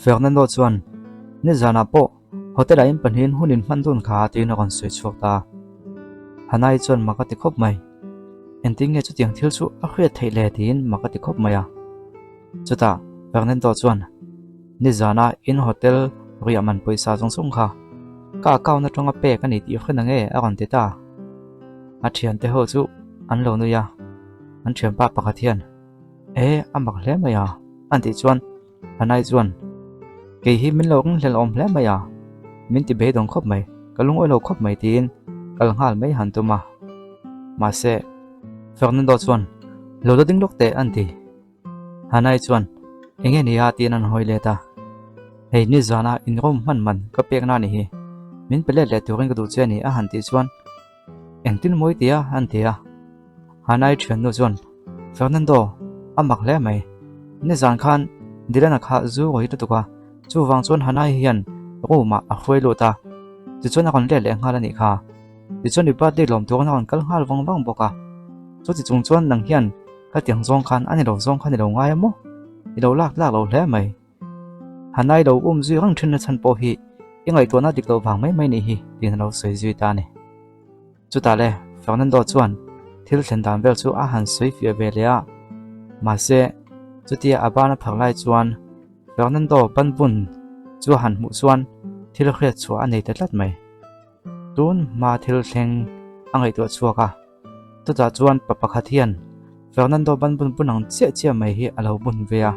Fernando chuan ni zana po hotel a in panhin hunin mandun kha tin a kon soi chuak ta hanai chuan makati khop mai ending nge chu tiang thil chu a khriat thei le tin makati khop maya chuta Fernando chuan ni zana in hotel riaman poisa chung kha ka account na tonga pe ka ni ti khana nge a kon te ta a thian te ho chu an lo nu ya an thian pa pakhathian amak hle maya an ti chuan hanai chuan ke hi min lo kang hlel om hle maya min ti be dong khop mai kalung oi lo khop mai tin kal hal mai han tuma ma se Fernando chuan lo lo ding lok te an ti hanai chuan enge ni ha tin an hoi le ta hei ni zana in rom man ka pek na ni hi min pele le turing ka du che ni a han ti chuan eng tin moi tia an tia hanai thian no chuan Fernando amak hle mai ni zan khan dilana kha zu oi tu ka chu wang chuan hanai hian roma a khoi lo ta ti chuan a kon le ngal ani kha ti chuan ni pat le lom tu na kon kal hal wang boka chu ti chung chuan nang hian ka tiang zong khan ani lo zong khan ni lo ngai mo ni lo lak lo hle mai hanai lo zui rang thin na chan po hi ingai to na dik lo wang mai ni hi tin lo soi zui ta ni chu ta le Fernando chuan thil thlen dan vel chu a han soi fi ve le a ma se chu tia abana phaklai chuan Fernando panbun chu han mu chuan thil khret chu a nei ta tlat mai tun ma thil thleng angai to chuaka to ta chuan papakhathian Fernando panbun punang che mai hi alo bun ve a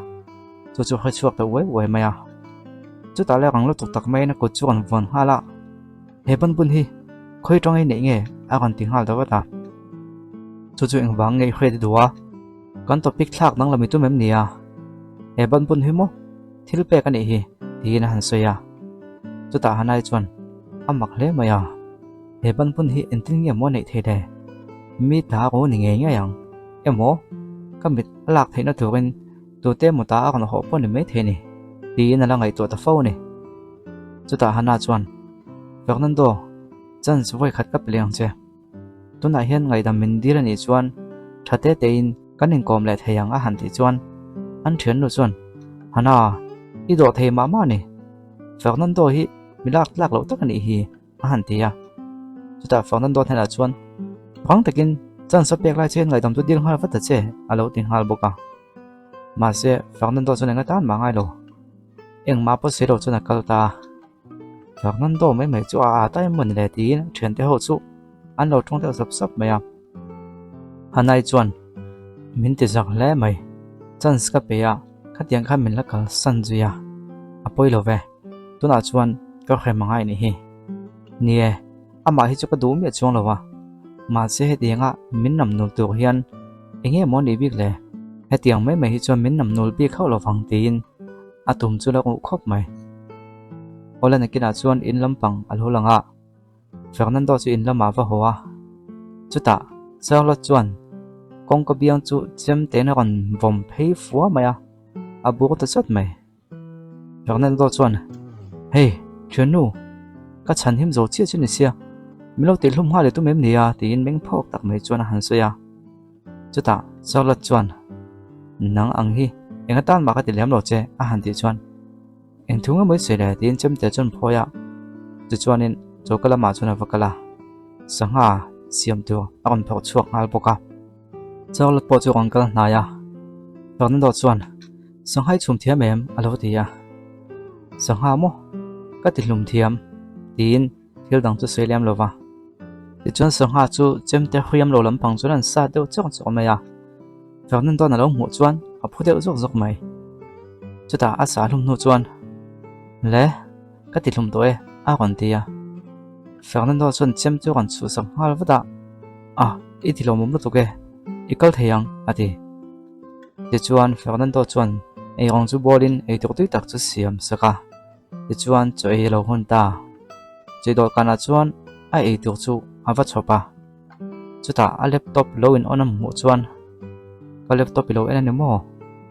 chu khre chuak ta wei mai a chu ta le rang lo tuk tak mai na ko chuan von hala he panbun hi khoi tong ai nei nge a kan ting hal da wa ta chu eng wang ngei khre duwa kan topic thak nang lami tu mem nia he panbun hi mo thil pe ka ni hi tin han soya chu ta hanai chuan amak hle maya he panbun hi enting nge mo nei the de mi ta ko ni nge nga yang emo kamit lak theina turin tu te mo ta kan ho pon ni me the ni tin ala ngai to ta fo ni chu ta hana chuan Fernando chan suwai khat ka pleng che tuna hian ngai dam min dir ani chuan thate tein kanin kom le theyang a han ti chuan an thian nu chuan hana i do thei ma ni Fernando hi milak lak lo tak ani hi a han ti ya chuta Fernando thena chuan phang takin chan sa pek lai chen ngai dam tu dir hal fa ta che alo tin hal boka ma se Fernando chuan nga tan ma ngai lo eng ma po se ro chuan kal ta Fernando mai chu a tai mun le tin thian te ho chu an lo thong te sap mai a hanai chuan min ti zak le mai chan ska pe ya khatiang kha min la kal san ju ya apoi lo ve tuna chuan ka khe mangai ni hi nie ama hi chu ka du mi chuang lo wa ma se he dinga min nam nul tu hian enge mo ni bik le he tiang mai hi chuan min nam nul bi khau lo wang tin atum chu la ko khop mai ola na kina chuan in lampang alho langa Fernando chu in lama va hoa chuta charlotte chuan kong ka biang chu chem te na kon vom phei fuwa maya abu ta chat mai Fernando chuan hey chenu ka chan him zo chi ni sia milo te hlum ha le tu mem nia tin meng phok tak mai chuan han soya chuta charlotte chuan nang ang hi enga tan ma ka ti lem lo che a han ti chuan eng thunga moi se le tin chem te chon phoya chu chuanin chokala ma chuna vakala sanga siam tu akon phok chuak ngal boka charlotte po chu angkal na ya Fernando chuan sanghai chum thiam em alo ti ya sangha mo ka ti hlum thiam tin thil dang chu seliam lova ti chuan sangha chu chem te khriam lo lam pang chuan sa deuh chok chok mai ya Fernando na lo mu chuan a phu deuh zok mai chuta a sa hlum nu chuan le ka ti hlum to e a kon ti ya Fernando chuan chem chu kan chu sang hal vada i ti lo mum lo to ke ikal theyang ati ti chuan Fernando chuan ei rong chu bolin ei tok tui tak chu siam saka ti chuan cho ei lo hun ta che do kana chuan a ei tok chu awa chopa chuta a laptop lo in onam mu chuan ka laptop lo en ani mo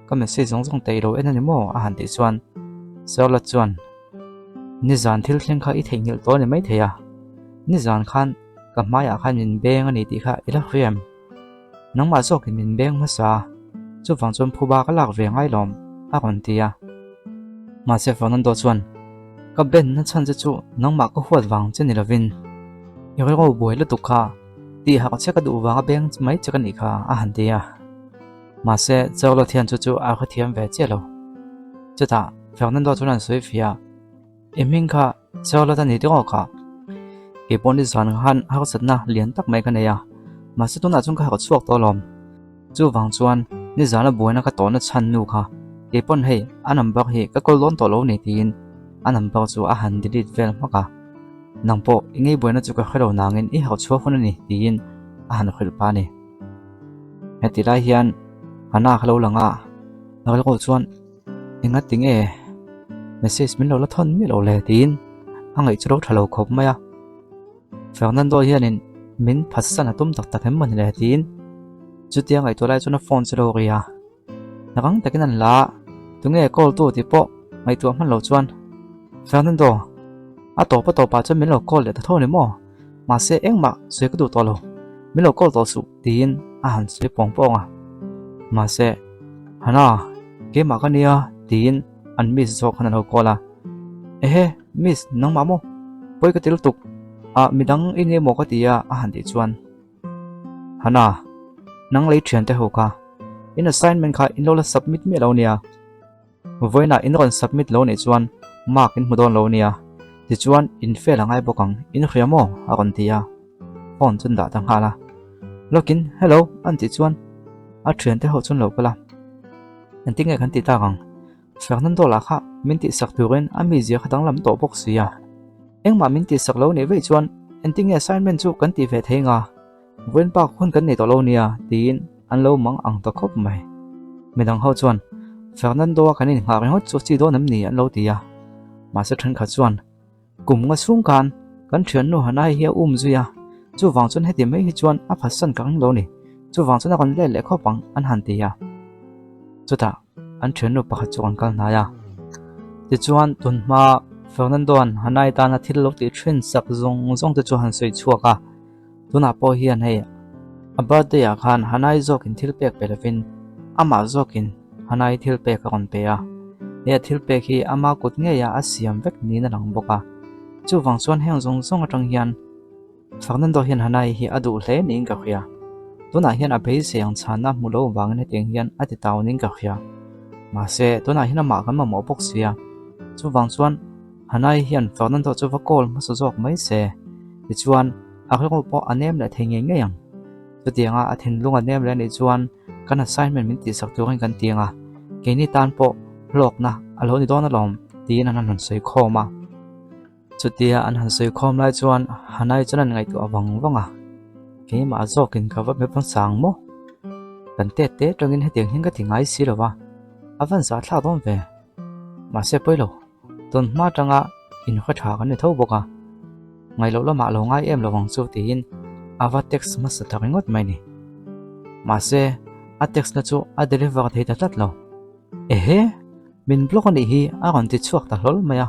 ka message zong te lo en ani mo a han ti chuan serla chuan ni zan thil thleng kha i theingil to ni mai theya ni zan khan ka maya khan min beng ani ti kha ila khriam nangma zok min beng ma sa chu wang chon phuba ka lak ve ngai lom a kon tia mà sẽ Fernando chuan các bên nó chân chu nang ma ko huat wang chen ni lovin yo go boi la tu kha ti ha ko che ka du wa beng mai che ka ni kha a han dia mà sẽ cho lo thian chu a kha thiam ve che lo chu ta Fernando chuan soi fia eming kha cho lo ta ni de kha ke pon ni zan han ha ko satna lian tak mai ka ne ya mà sẽ tu na chung kha ko chuak to lom chu wang chuan ni zana boina ka to na chan nu kha ke pon hei anam bak hi ka kol lon to lo ni tin anam bak chu a han dilit vel maka nangpo ingei boina chu ka khero nangin I hau chua khon ni tin a han khil pa ni heti lai hian ana khalo langa ngal ko chuan inga ting e message min lo la thon mi lo le tin angai chu ro thalo khop maya Fernando hianin min phasana tum tak tak hem man le tin chu tiang ai to lai chuna phone chu ro ria nakang takin an la tunge call tu ti po mai tu man lo chuan Fernando a to pa chu min lo call le ta thoni mo ma se engma se ka du to lo min lo call to su tin a han se pong pong a ma se hana ke ma ka nia tin an miss zo khana lo call a ehe miss nang ma mo poi ka til tuk a midang ine mo ka tia a han ti chuan hana nang lei thian te ho ka in assignment kha in lo la submit mi lo nia voina in ron submit lo ni chuan mark in mudon lo nia ti chuan in fail angai bokang in khriamo a kon tia phone chun da tang hala lokin hello an ti chuan a thian te ho chun lo kala an tinge kan ti ta gang Fernando la kha min ti sak turin ami zia khadang lam to bok sia engma min ti sak lo ni ve chuan an tinge assignment chu kan ti ve theinga wen pa khun kan ni to lo nia tin an lo mang ang to khop mai midang ho chuan Fernando kanin ngak ho chu chi do nam ni an lo tia ma sa than kha chuan kum nga sung kan thian nu hanai hi zuya chu wang chun heti mai hi chuan a phasan kang lo ni chu wang chun kan le khopang an han tia chu ta an thian nu pakha chuan kal na ya ti chuan tun ma Fernando an hanai ta na thil lo ti thin sak zong te chu han sei chuaka tuna po hian hei abate ya khan hanai zokin thil pek pelafin ama zokin hanai thil pek ka kon pe a ya thil pek hi ama kut nge ya asiam vek ni na lang boka chu wang chuan heng zong atang hian Fernando hian hanai hi adu hle ning ka khia tuna hian a bei se ang chana mulo wang ne teng hian ati taw ning ka khia ma se tuna hian ma kan ma mo bok sia chu wang chuan hanai hian Fernando chu va call ma so jok mai se ti chuan a khol po anem la thenge nge yang chu tianga a thin lunga nem le ni chuan kan assignment min ti sak tu kan tianga ke ni tan po lok na alo ni don alom ti na nan sei khoma chu tia an han sei khom lai chuan hanai chuan ngai tu awang wanga ke ma zokin ka va me pang sang mo kan te tangin hetiang hin ka tingai si lawa avan za thla don ve ma se poilo ton ma tanga in kha tha kan ni tho boka ngai lo lama lo ngai em lawang chu tin ava text ma sa tharingot mai ni ma se a text na chu a deliver thei ta tat lo ehe min block ni hi a ron ti chuak ta hlol maya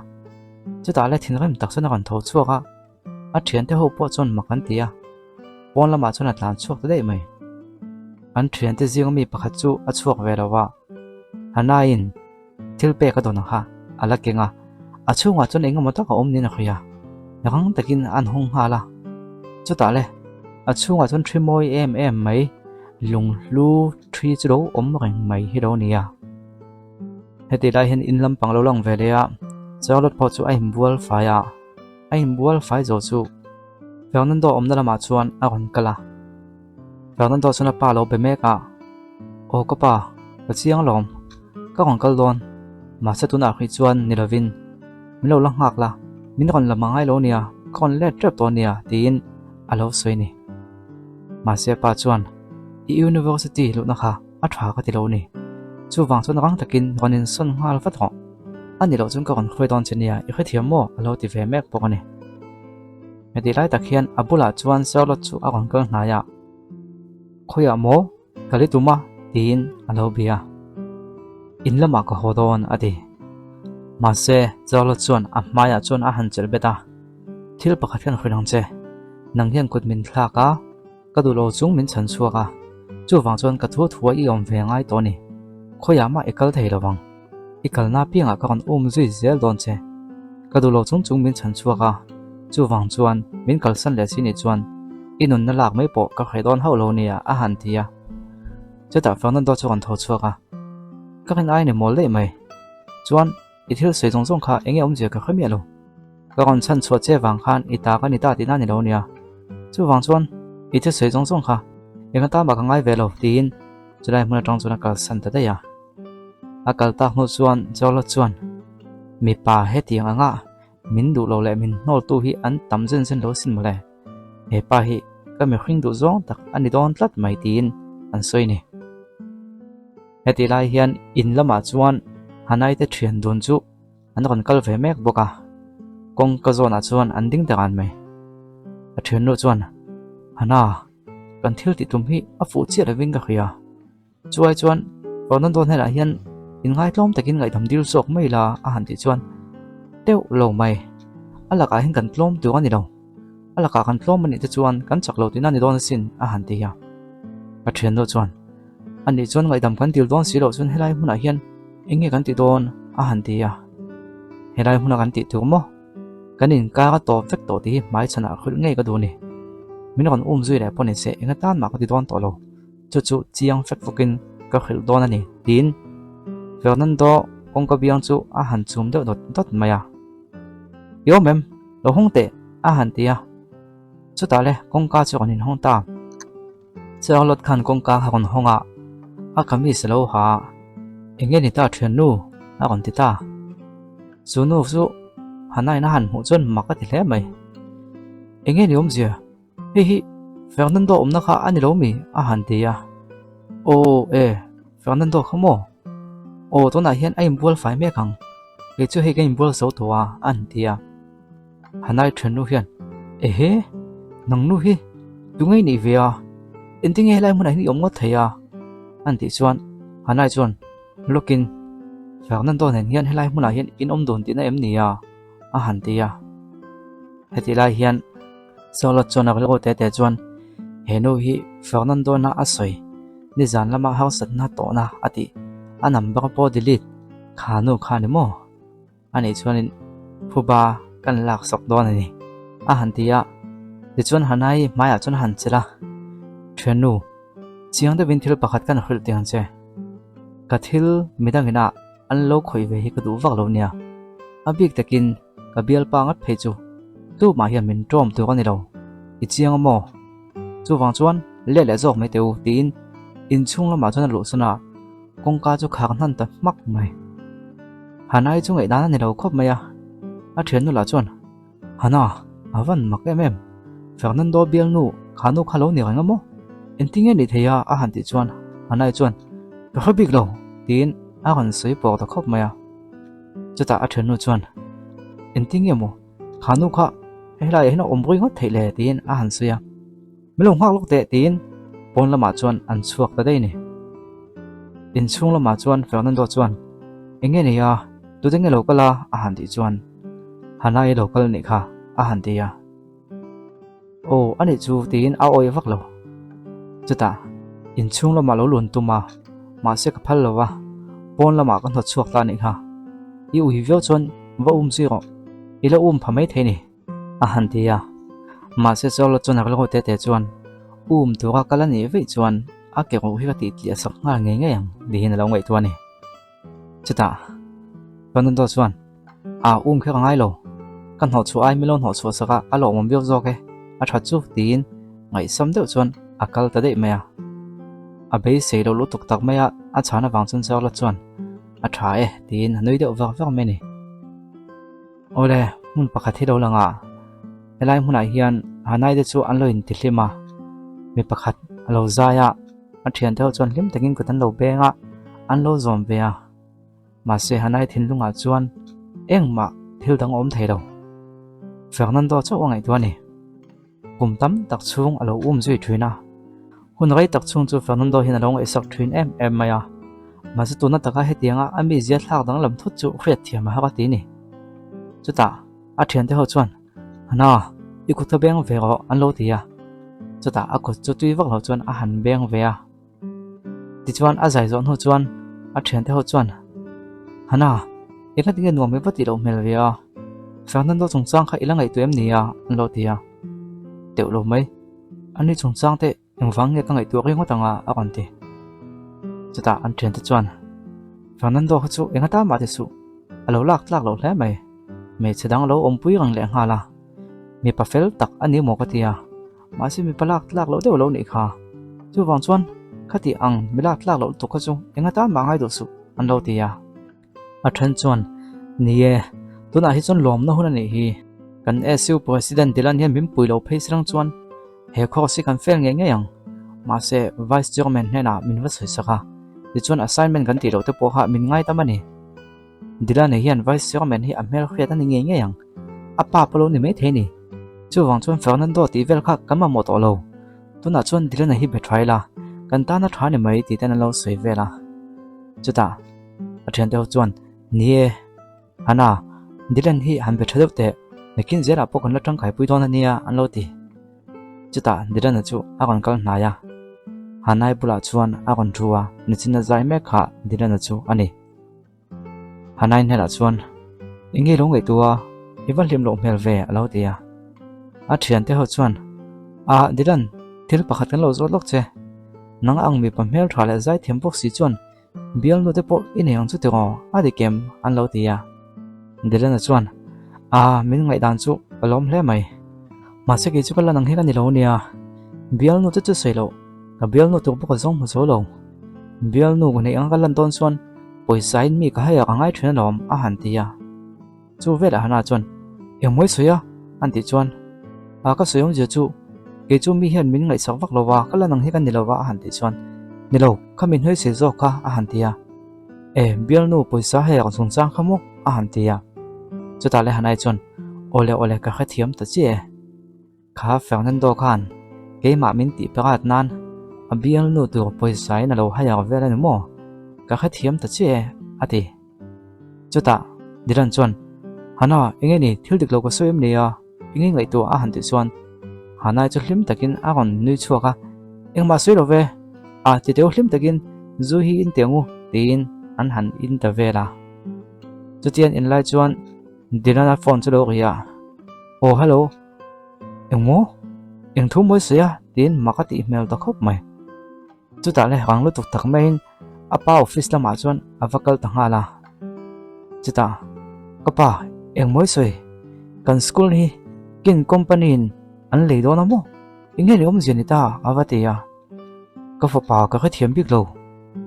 chu ta le thin rem tak sana kan tho chuaka a thian te ho po chon makan tia pon lama chon atlan chuak te dei mai an thian te ziang mi pakhat chu a chuak ve lawa hanain thil pe ka don ha ala kenga a chunga chon engemaw taka om ni na khia nakang takin an hong hala chu ta le a chunga chon thrimoi em mai lung lu thri chu ro om reng mai hi ro nia heti lai hen in lam pang lo lang ve le a charlot pho chu a him bual faya a him bual fai zo chu Fernando om na lama chuan a ron kala Fernando chuna pa lo be meka o ka pa chiang lom ka ron kal don ma sa tuna khi chuan nilovin min lo lang hak la min ron lama ngai lo nia kon le trap to nia tin alo soi ni ma se pa chuan I university lu na kha a tha ka ti lo ni chu wang chon rang takin ronin son ngal fa tho ani lo chun ka ron khoi don chenia I khathiam mo alo ti ve mek pok ani meti lai takhian abula chuan sawlot chu a ron kal na ya khoya mo kali tuma tin alo bia in lama ka hodon ati ma se sawlot chuan a maya chuan a han chel beta thil pakhat kan khoinang che nang hian kut min thla ka du lo chung min chan chuaka chu wang chuan ka thu I om ve ngai to ni khoya ma ekal thei lawang ikal na pianga ka kon zui zel don che kadulo chung min chan chuaka chu wang chuan min kalsan le sini chuan inun na lak mai po ka khaidon haulo nia a han tia chata Fernando chuan tho chuaka ka kin ai ne mol le mai chuan ithil sei jong kha enge je ka khami lo ka kon chan chua che wang khan ita ka ni ta ti na ni lo nia chu wang chuan ithil sei jong kha enga ta ba ka ngai velo tin chulai mun tong chuna kalsan ta ya akal ta hnu chuan jolo chuan mi pa he tiang anga min du lo le min nol tu hi an tam zen lo sin mole he pa hi ka mi khring du zong tak ani don tlat mai tin an soi ni heti lai hian in lama chuan hanai te thian dun chu an kon kal ve mek boka kong ka zona chuan an ding ta an mai a thian no chuan hana kan thil ti tum hi a fu chi la wing ka khia chuai chuan bonon don hela hian in ngai tlom takin ngai dam dil sok mai la a han ti chuan teu lo mai alaka hin kan tlom tu ani lo alaka kan tlom ani te chuan kan chak lo tin ani don sin a han ti ya a thian no chuan ani chuan ngai dam kan til don si lo chuan helai huna hian enge kan ti don a han ti ya helai huna kan ti tu mo kanin ka ka to fek to ti mai chana khul ngei ka du ni min kon zui le poni se enga tan ma ka ti don to lo chu chiang fek fokin ka khil don ani tin Fernando kong ka biang chu a han chum de dot maya yo mem lo hong te a han tia chu ta le kong ka chu kanin hong ta charlot khan kong ka ha kon honga a kami se lo ha enge ni ta thian nu a kon ti ta chu nu chu hanai na han hu chon ma ka ti hle mai enge ni zia hi Fernando na kha ani lo mi a han tia o Fernando khamo o to na hian aim bol fai me khang le chu he game bol so to an tia hanai thenu hian he nang nu hi tungai ni ve a ending he lai mun ai ni omngot theya an ti chuan hanai chuan lokin Fernando nen hian he lai mun a hian in don ti na em nia a han tia heti lai hian solo chona ko te chuan he no hi Fernando na asoi ni zan lama house na to na ati anam ba po delete khanu khani mo ani chuanin phuba kan lak sok don ani a han tia ti chuan hanai maya chuan han chela thenu chiang de bin thil pakhat kan khul tiang che ka thil midangina an lo khoi ve hi ka du wak lo nia abik takin ka bial pa ngat phei chu tu ma hian min trom tu kan ni lo i chiang mo chu wang chuan le jok mai teu tin in chung la ma chuan lo suna kong ka chu khak nan ta mak mai hanai chu ngai dan ni lo khop mai a thian nu la chuan hana awan mak em Fernando biang nu khanu khalo ni nga mo enting ni theya a han ti chuan hanai chuan ka hobik lo tin a kan sei po ta khop mai chuta a thian nu chuan enting mo khanu kha helai hena omroi ngot theile tin a han suya melong hak lok te tin pon lama chuan an chuak ta dei ni in chung lama chuan Fernando chuan enge ni ya tu denge lokala a han ti chuan hanai lokal ni kha a han ti ya o ani chu tin a oi vak lo chuta in chung lama lo lun tuma ma se ka phal lo wa pon lama kan hot chuak ta ni kha i u hi veo chuan wa zero ila phamai the ni a han ti ya ma se cholo chuan ak lo te chuan tu ka kala ni ve chuan a ke ro hi ka ti ti sak nga nge nge yang di hin lo ngai tu ani chuta Fernando chuan a khe ngai lo kan ho chu ai milon ho chu saka a lo mom bio zo ke a tha chu tin ngai sam deuh chuan akal ta dei maya a be sei lo lu tuk tak maya a chana wang chun chaw la chuan a tha tin noi deuh wak wak me ni ole mun pakhat hi lo langa elai mun a hian hanai de chu an lo in ti hlima mi pakhat alo zaya a thian deuh chuan lim takin kutan lo benga an lo zom ve a ma se hanai thin lunga chuan engma thil dang om thei lo Fernando chu ngai tu ani kum tam tak chung alo zui thina hun rai tak chung chu Fernando hin alo ngai sak thin em maya ma se tuna taka hetianga ami zia thlak dang lam thut chu khriat thiam ha ka ti ni chuta a thian te ho chuan hana ikutha beng ve ro an lo tia chuta a ko chu tui wak lo chuan a han beng ve a ti chuan a zai zon ho chuan a thian te ho chuan hana eka tinge nuam me pati lo mel via Fernando chung chang kha ilang ai tu em nia an lo tia teu lo mai ani chung chang te engwang nge ka ngai tu ri ngotanga a kan ti chuta an thian te chuan Fernando chu enga ta ma te su alo lak lo hle mai me chedang lo om pui rang le nga la mi pa fel tak ani mo ka tia ma si mi palak lo de lo ni kha chu wang chuan khati ang mi lak lo to ka chu enga ta ma ngai do su an lo tia a then chuan nie tuna hi chon lom na hun ani hi kan SU president dilan hian bim pui lo phei rang chuan he kho si kan fel nge nge yang ma se vice chairman hena min va soi saka ti chuan assignment kan ti lo te po ha min ngai tamani dilan hian vice chairman hi amel khriat ani nge nge yang apa polo ni me the ni chu wang chuan Fernando ti vel kha kama mo to lo tuna chuan dilan hi be thai la kan ta na thani mai ti tan lo soi vela chuta a then te chuan nie ana dilan hi han be thadop te lekin zera pokon la tang kai pui don ania an lo ti chuta dilan chu a kon kal na ya hanai bula chuan a kon thuwa nichina zai me kha dilan chu ani hanai hela chuan inge lo ngai tua iwal lim lo mel ve alo ti ya a thian te ho chuan a dilan thil pakhat kan lo zot lok che nang ang mi pamhel thale zai them bok si chuan bial no te po in yang chu te go a de kem an lo ti ya dilan chuan a min ngai dan chu alom hle mai ma se ki chu kala nang he kan ni lo nia bial no chu sei lo ka bial no tu po ka zong mo zo lo bial no ko nei ang kalan ton chuan poisa in mi ka ha ya ngai thena lom a han ti ya chu vela hana chuan engmoi soya an ti chuan a ka soyong je chu ke chu mi hian min ngai sak vak lowa kala nang he kan ni lowa a han ti chuan ni lo khamin hoi se zo ka a han ti ya bial no poisa he ka chung chang khamuk a han ti ya chuta le hanai chuan ole ka khathiam ta che kha Fernando khan ke ma min ti parat nan abial no tu poisa na lo haya vela ni mo ka khathiam ta che ati chuta diran chuan hana inge ni thil dik lo ko soem ne ya inge ngai tu a han ti chuan hanai chu hlim takin a gon nui chuaka engma soi lo ve a ti teu hlim takin zu hi in tengu tin an han in ta vela chutian in lai chuan dinana phone chu lo ria oh hello engmo eng thu moi sia tin makati email ta khop mai chuta le hang lu tuk tak mai apa office lama chuan avakal ta ngala chuta kapa engmoi soi kan school hi kin company an lei do na mo inge ni om zenita avatia ka fa pa ka thiam bik lo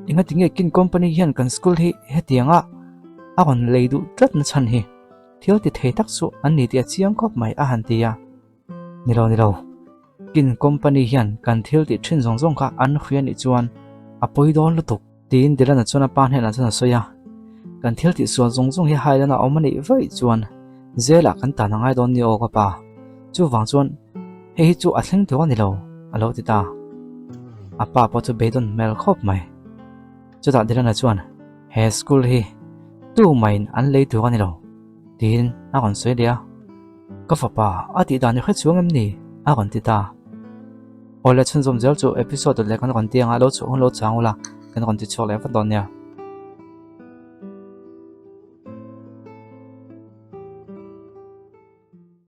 inga tinge kin company hian kan school hi hetianga a gon leidu trat na chan hi thil ti thei tak su an ni ti chiang khop mai a han tia ni lo kin company hian kan thil ti thin zong zong kha an khrian ni chuan a poi don lu tuk tin dilana chuna pan hena chana soya kan thil ti sual zong zong hi hailana omani vai chuan zela kan ta na ngai don ni o ka pa chu wang chuan hi chu a thleng to ni lo alo ti ta apa po chu beidon mel khop mai chu ta dilana chuan he school hi tu main an lei tu ani lo tin a kon soi dia ka fa pa ati da ni kha chuang em ni a kon ti ta ole chun zom zel chu episode le kan kon tianga lo chu hon lo changula kan kon ti chole fa don ya